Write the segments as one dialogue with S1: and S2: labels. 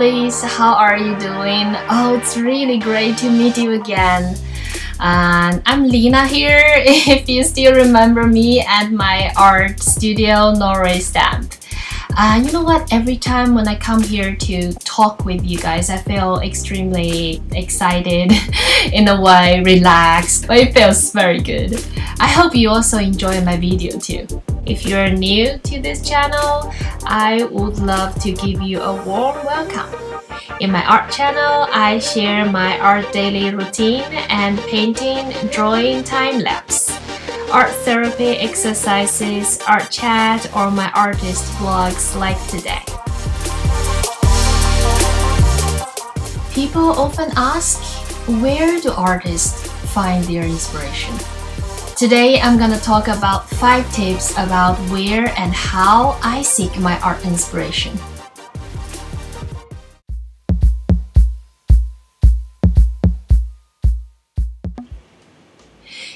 S1: lovelies, how are you doing? Oh, it's really great to meet you again. And I'm Lina here, if you still remember me at my art studio, Norway Stamp. You know what? Every time when I come here to talk with you guys, I feel extremely excited, in a way, relaxed, but it feels very good. I hope you also enjoy my video too. If you're new to this channel, I would love to give you a warm welcome. In my art channel, I share my art daily routine and painting, drawing, time-lapse, art therapy exercises, art chat, or my artist vlogs like today. People often ask, where do artists find their inspiration? Today, I'm gonna talk about 5 tips about where and how I seek my art inspiration.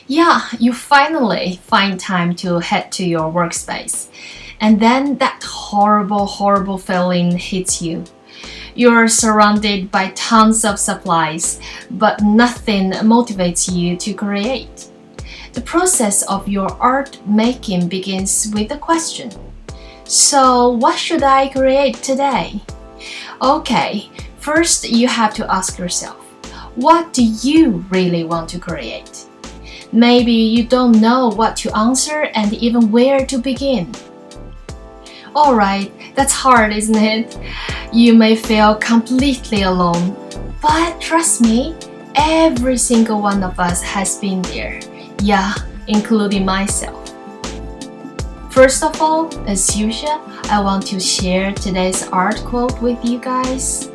S1: Yeah, you finally find time to head to your workspace. And then that horrible feeling hits you. You're surrounded by tons of supplies, but nothing motivates you to create. The process of your art making begins with a question. So, what should I create today? Okay, first you have to ask yourself, what do you really want to create? Maybe you don't know what to answer and even where to begin. Alright, that's hard, isn't it? You may feel completely alone, but trust me, every single one of us has been there. Yeah, including myself. First of all, as usual, I want to share today's art quote with you guys.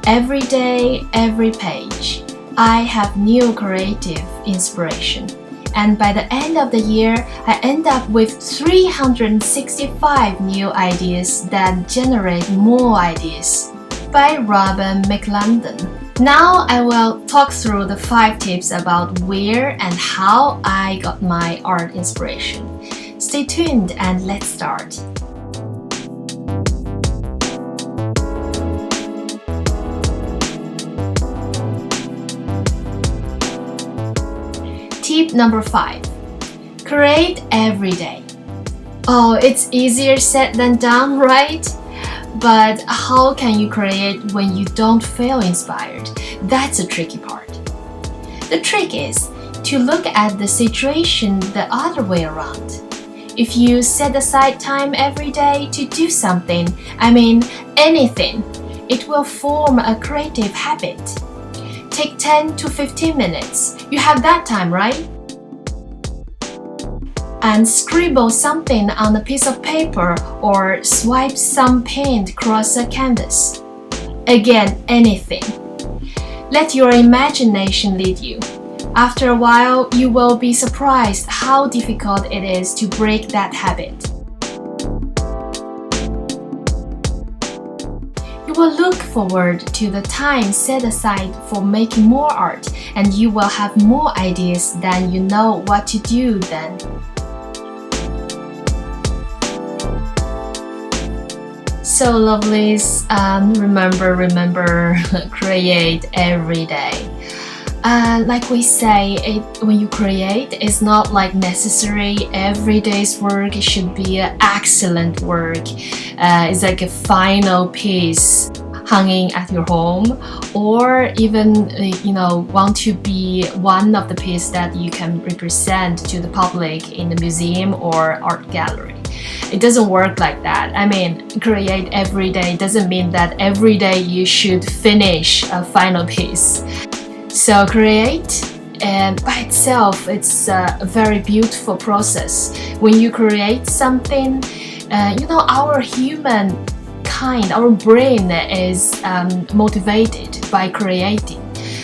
S1: Every day, every page, I have new creative inspiration. And by the end of the year, I end up with 365 new ideas that generate more ideas. By Robin McLendon. Now I will talk through the 5 tips about where and how I got my art inspiration. Stay tuned and let's start. Tip number 5. Create every day. Oh, it's easier said than done, right? But how can you create when you don't feel inspired? That's a tricky part. The trick is to look at the situation the other way around. If you set aside time every day to do something, anything, it will form a creative habit. Take 10 to 15 minutes. You have that time, right? And scribble something on a piece of paper or swipe some paint across a canvas. Again, anything. Let your imagination lead you. After a while, you will be surprised how difficult it is to break that habit. You will look forward to the time set aside for making more art, and you will have more ideas than you know what to do then. So lovelies, remember, create every day. Like we say, when you create, it's not like necessary every day's work. It should be an excellent work. It's like a final piece hanging at your home, or even want to be one of the pieces that you can represent to the public in the museum or art gallery. It doesn't work like that. Create every day doesn't mean that every day you should finish a final piece. So create, and by itself, it's a very beautiful process. When you create something, our human kind, our brain is motivated by creating.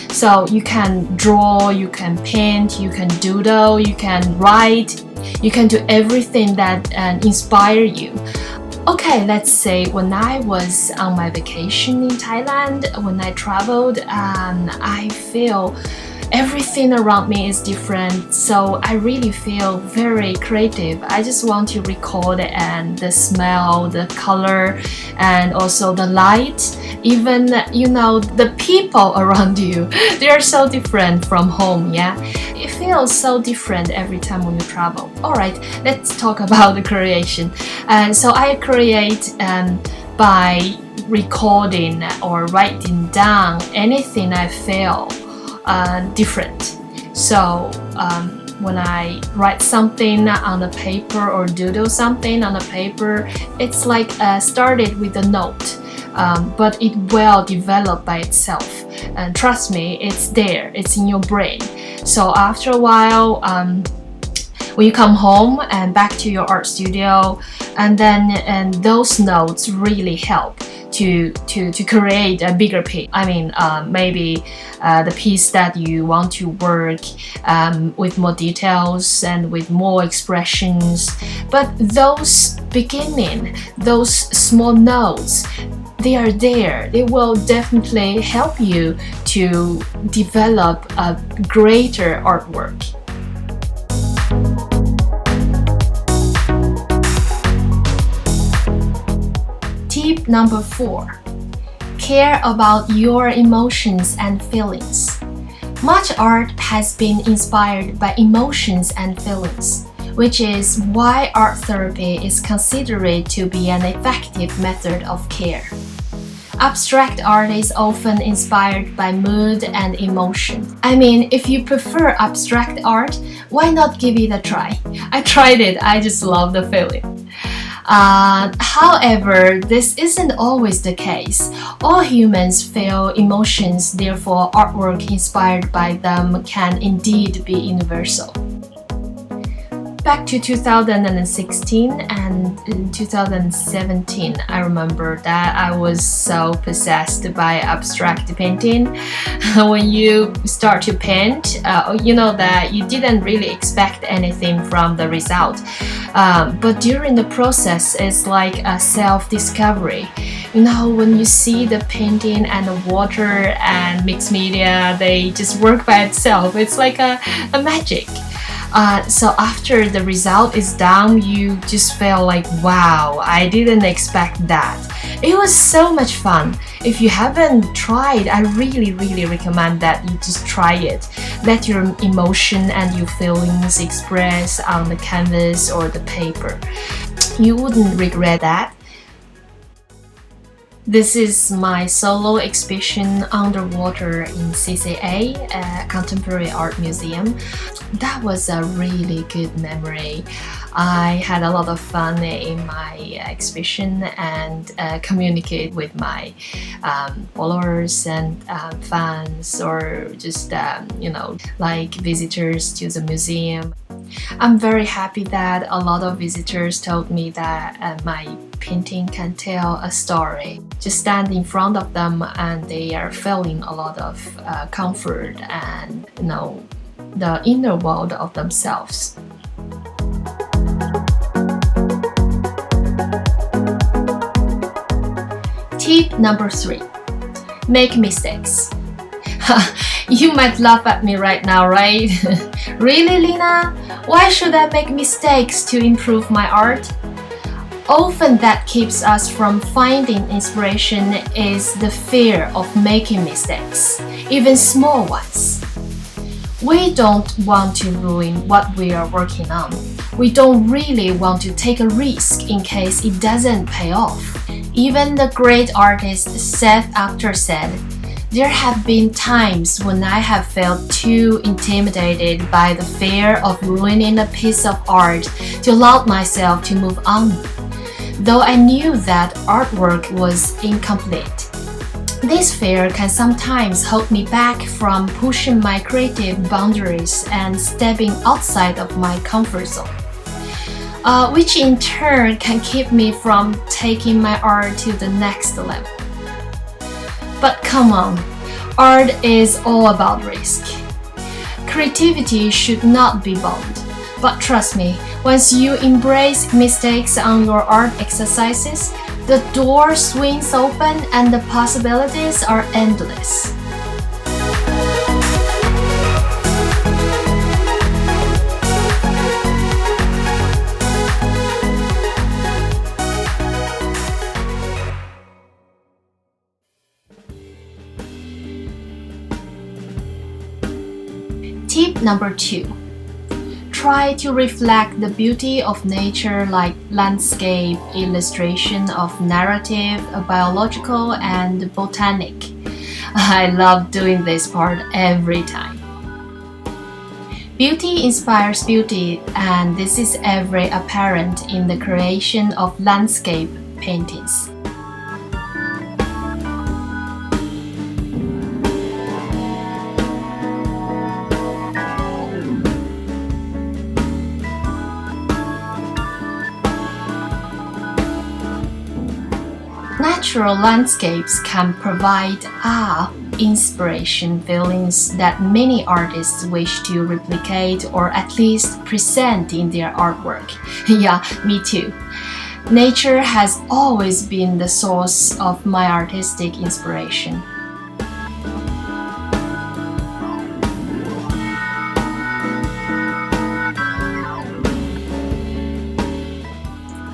S1: So you can draw, you can paint, you can doodle, you can write, you can do everything that inspire you. Okay, let's say when I was on my vacation in Thailand, when I traveled, I feel Everything around me is different, so I really feel very creative. I just want to record and the smell, the color, and also the light. Even, the people around you, they are so different from home, yeah? It feels so different every time when you travel. Alright, let's talk about the creation. And so I create by recording or writing down anything I feel different. So when I write something on a paper or doodle something on a paper, it's like started with a note, but it will develop by itself. And trust me, it's there, it's in your brain. So after a while, when you come home and back to your art studio, and those notes really help to create a bigger piece. I mean, maybe the piece that you want to work with more details and with more expressions. But those beginning, those small notes, they are there. They will definitely help you to develop a greater artwork. Tip number 4. Care about your emotions and feelings. Much art has been inspired by emotions and feelings, which is why art therapy is considered to be an effective method of care. Abstract art is often inspired by mood and emotion. I mean, if you prefer abstract art, why not give it a try? I tried it, I just love the feeling. However, this isn't always the case. All humans feel emotions, therefore artwork inspired by them can indeed be universal. Back to 2016 and in 2017, I remember that I was so possessed by abstract painting. When you start to paint, you know that you didn't really expect anything from the result. But during the process, it's like a self-discovery. When you see the painting and the water and mixed media, they just work by itself. It's like a magic. So after the result is done, you just feel like, wow, I didn't expect that. It was so much fun. If you haven't tried, I really recommend that you just try it. Let your emotion and your feelings express on the canvas or the paper. You wouldn't regret that. This is my solo exhibition underwater in CCA, Contemporary Art Museum. That was a really good memory. I had a lot of fun in my exhibition and communicate with my followers and fans, or just like visitors to the museum. I'm very happy that a lot of visitors told me that my painting can tell a story. Just stand in front of them and they are feeling a lot of comfort and the inner world of themselves. Tip number 3. Make mistakes. You might laugh at me right now, right? Really, Lina? Why should I make mistakes to improve my art? Often that keeps us from finding inspiration is the fear of making mistakes, even small ones. We don't want to ruin what we are working on. We don't really want to take a risk in case it doesn't pay off. Even the great artist Seth Actor said, "There have been times when I have felt too intimidated by the fear of ruining a piece of art to allow myself to move on, though I knew that artwork was incomplete. This fear can sometimes hold me back from pushing my creative boundaries and stepping outside of my comfort zone, which in turn can keep me from taking my art to the next level." But come on, art is all about risk. Creativity should not be bound. But trust me, once you embrace mistakes on your art exercises, the door swings open and the possibilities are endless. number 2. Try to reflect the beauty of nature like landscape, illustration of narrative, biological, and botanic. I love doing this part every time. Beauty inspires beauty, and this is very apparent in the creation of landscape paintings. Natural landscapes can provide inspiration feelings that many artists wish to replicate or at least present in their artwork. Yeah, me too. Nature has always been the source of my artistic inspiration.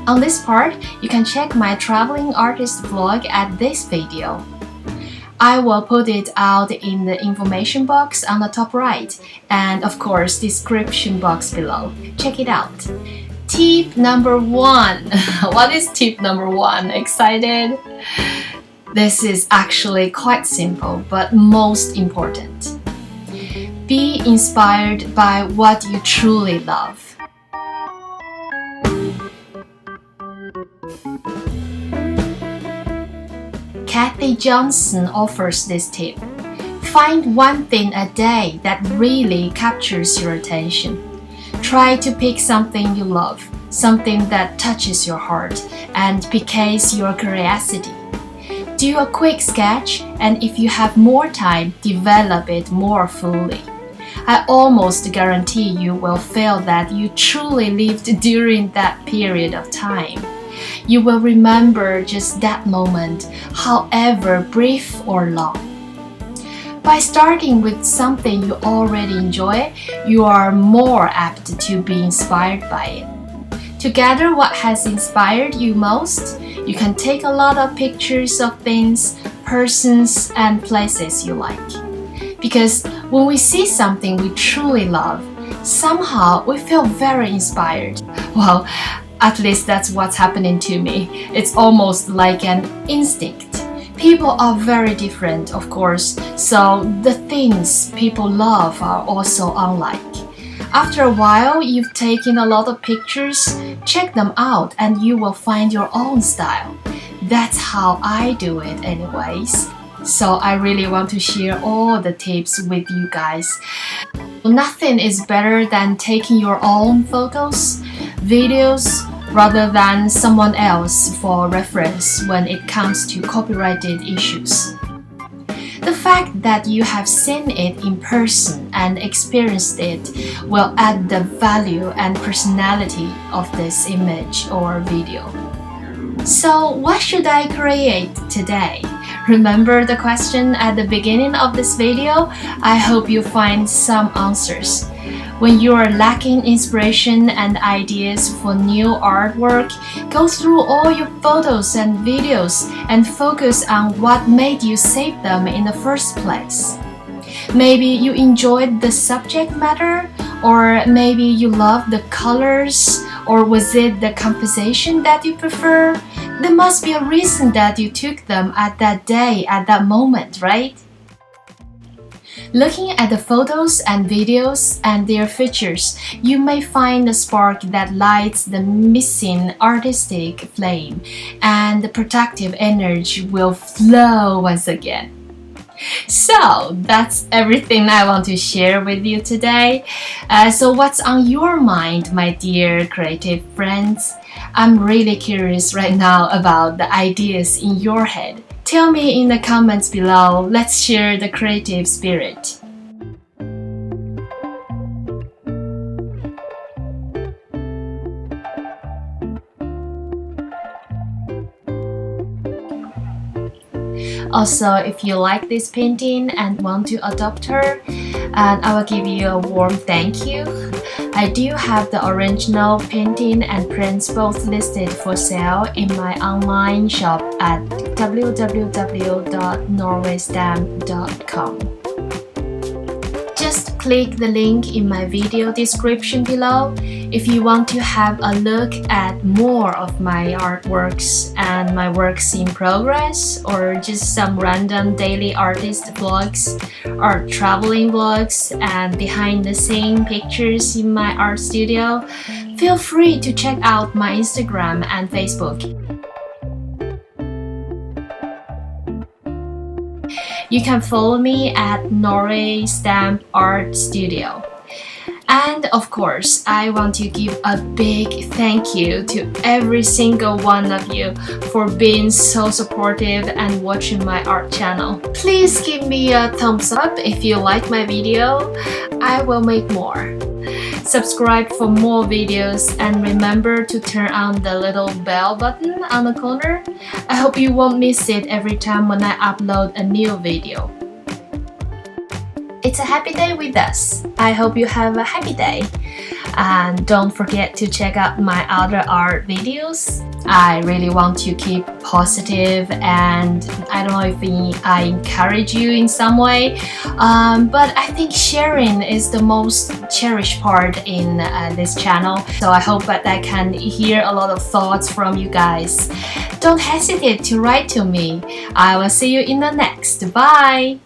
S1: On this part, you can check my traveling artist vlog at this video. I will put it out in the information box on the top right and of course description box below. Check it out. Tip number 1. What is tip number 1? Excited? This is actually quite simple but most important. Be inspired by what you truly love. Kathy Johnson offers this tip. Find one thing a day that really captures your attention. Try to pick something you love, something that touches your heart and piques your curiosity. Do a quick sketch, and if you have more time, develop it more fully. I almost guarantee you will feel that you truly lived during that period of time. You will remember just that moment, however brief or long. By starting with something you already enjoy, you are more apt to be inspired by it. To gather what has inspired you most, you can take a lot of pictures of things, persons, and places you like. Because when we see something we truly love, somehow we feel very inspired. Well, at least that's what's happening to me. It's almost like an instinct. People are very different, of course, so the things people love are also unlike. After a while, you've taken a lot of pictures, check them out, and you will find your own style. That's how I do it anyways. So I really want to share all the tips with you guys. Nothing is better than taking your own photos, videos, rather than someone else for reference when it comes to copyrighted issues. The fact that you have seen it in person and experienced it will add the value and personality of this image or video. So, what should I create today? Remember the question at the beginning of this video? I hope you find some answers. When you are lacking inspiration and ideas for new artwork, go through all your photos and videos and focus on what made you save them in the first place. Maybe you enjoyed the subject matter, or maybe you loved the colors, or was it the composition that you prefer? There must be a reason that you took them at that day, at that moment, right? Looking at the photos and videos and their features, you may find a spark that lights the missing artistic flame, and the productive energy will flow once again. So that's everything I want to share with you today. So what's on your mind, my dear creative friends? I'm really curious right now about the ideas in your head. Tell me in the comments below. Let's share the creative spirit. Also, if you like this painting and want to adopt her, and I will give you a warm thank you. I do have the original painting and prints both listed for sale in my online shop at www.norwaystamp.com. Just click the link in my video description below if you want to have a look at more of my artworks and my works in progress, or just some random daily artist vlogs, art traveling vlogs, and behind the scene pictures in my art studio. Feel free to check out my Instagram and Facebook. You can follow me at Norway Stamp Art Studio. And of course, I want to give a big thank you to every single one of you for being so supportive and watching my art channel. Please give me a thumbs up if you like my video. I will make more. Subscribe for more videos and remember to turn on the little bell button on the corner. I hope you won't miss it every time when I upload a new video. It's a happy day with us. I hope you have a happy day. And don't forget to check out my other art videos. I really want to keep positive, and I don't know if I encourage you in some way, but I think sharing is the most cherished part in this channel. So I hope that I can hear a lot of thoughts from you guys. Don't hesitate to write to me. I will see you in the next. Bye!